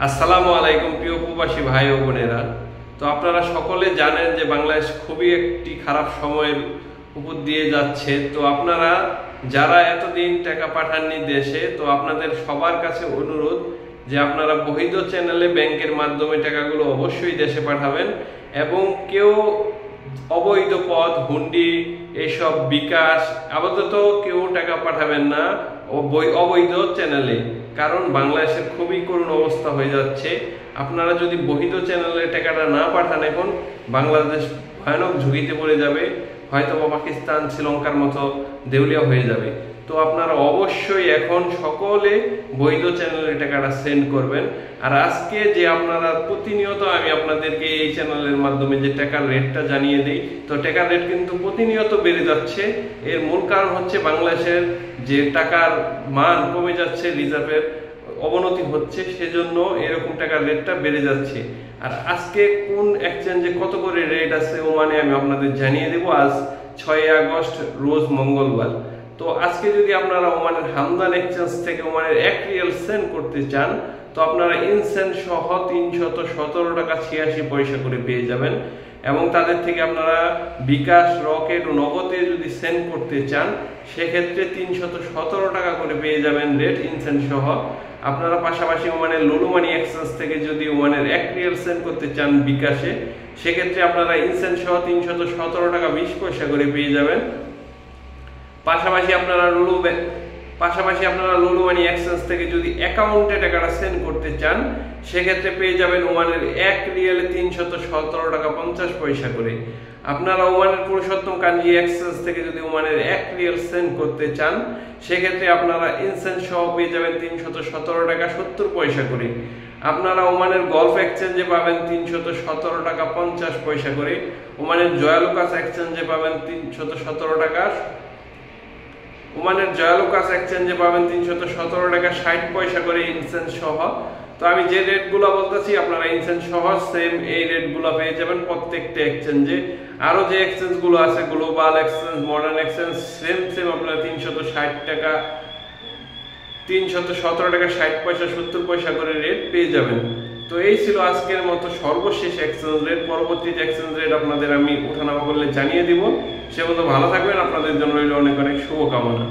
আসসালামু আলাইকুম প্রিয় প্রবাসী ভাই ও বোনেরা। তো আপনারা সকলে জানেন যে বাংলাদেশ খুবই একটি খারাপ সময়ের উপর দিয়ে যাচ্ছে। তো আপনারা যারা এতদিন টাকা পাঠাননি দেশে, তো আপনাদের সবার কাছে অনুরোধ যে আপনারা বহিদ চ্যানেলে ব্যাংকের মাধ্যমে টাকাগুলো অবশ্যই দেশে পাঠাবেন, এবং কেউ অবৈধ পথ হুন্ডি এইসব বিকাশ আপাতত কেউ টাকা পাঠাবেন না অবৈধ চ্যানেলে, কারণ বাংলাদেশের খুবই করুণ অবস্থা হয়ে যাচ্ছে। আপনারা যদি বৈধ চ্যানেলে টাকাটা না পাঠান, এখন বাংলাদেশ ভয়ানক ঝুঁকিতে পড়ে যাবে, হয়তো পাকিস্তান শ্রীলঙ্কার মতো দেউলিয়া হয়ে যাবে। তো আপনারা অবশ্যই এখন সকলে বৈধ চ্যানেলে টাকাটা সেন্ড করবেন। আর আজকে যে আপনারা প্রতিনিয়ত আমি আপনাদেরকে এই চ্যানেলের মাধ্যমে যে টাকার রেটটা জানিয়ে দিই, তো টাকার রেট কিন্তু প্রতিনিয়ত বেড়ে যাচ্ছে। এর মূল কারণ হচ্ছে বাংলাদেশের যে টাকার মান কমে যাচ্ছে, রিজার্ভের অবনতি হচ্ছে, সেজন্য এরকম টাকার রেটটা বেড়ে যাচ্ছে। আর আজকে কোন এক্সচেঞ্জে কত করে রেট আছে ওমানে আমি আপনাদের জানিয়ে দেব। আজ 6 আগস্ট রোজ মঙ্গলবার। তো আজকে যদি আপনারা ওমানের হামদান এক্সচেঞ্জ থেকে ওমানের 1 রিয়াল সেন্ড করতে চান, তো আপনারা ইনসেন্ট সহ 317 টাকা 86 পয়সা করে পেয়ে যাবেন। এবং তাদের থেকে আপনারা বিকাশ, রকেট ও নগদে যদি সেন্ড করতে চান, সেক্ষেত্রে 317 টাকা করে পেয়ে যাবেন রেট ইনসেন্ট সহ। আপনারা পাশাপাশি ওমানের লুলু মানি এক্সচেঞ্জ থেকে যদি ওমানের 1 রিয়াল সেন্ড করতে চান বিকাশে, সেক্ষেত্রে আপনারা ইনসেন্ট সহ 317 টাকা 20 পয়সা করে পেয়ে যাবেন। পাশাপাশি আপনারা লুলু মানি এক্সচেঞ্জ থেকে যদি অ্যাকাউন্টে টাকাটা সেন্ড করতে চান, সেক্ষেত্রে পেয়ে যাবেন ওমানের 1 রিয়ালে 317 টাকা 50 পয়সা করে। আপনারা ওমানের পুরুষোত্তম কাঞ্জি এক্সচেঞ্জ থেকে যদি ওমানের 1 রিয়াল সেন্ড করতে চান, সেক্ষেত্রে আপনারা ইনসেন্ট সহ পেয়ে যাবেন 317 টাকা 70 পয়সা করে। আপনারা ওমানের গলফ এক্সচেঞ্জে পাবেন 317 টাকা 50 পয়সা করে। ওমানের জয়ালুকাস এক্সচেঞ্জে পাবেন 317 টাকা। ওমানের জয়ালুকাস এক্সচেঞ্জে পাবেন 317 টাকা 60 পয়সা করে ইনসেন্ট সহ। তো আমি যে রেটগুলো বলতেছি, আপনারা ইনসেন্ট সহ সেম এই রেটগুলো পেয়ে যাবেন প্রত্যেকটা এক্সচেঞ্জে। আরো যে এক্সচেঞ্জগুলো আছে, global exchange, modern exchange, same আপনারা 360 টাকা 317 টাকা 60 পয়সা 70 পয়সা করে রেট পেয়ে যাবেন। তো এই ছিল আজকের মতো সর্বশেষ এক্সচেঞ্জ রেট। পরবর্তী এক্সচেঞ্জ রেট আপনাদের আমি ওঠানামা করলে জানিয়ে দিব। সে মতো ভালো থাকবেন, আপনাদের জন্য রইল অনেক অনেক শুভকামনা।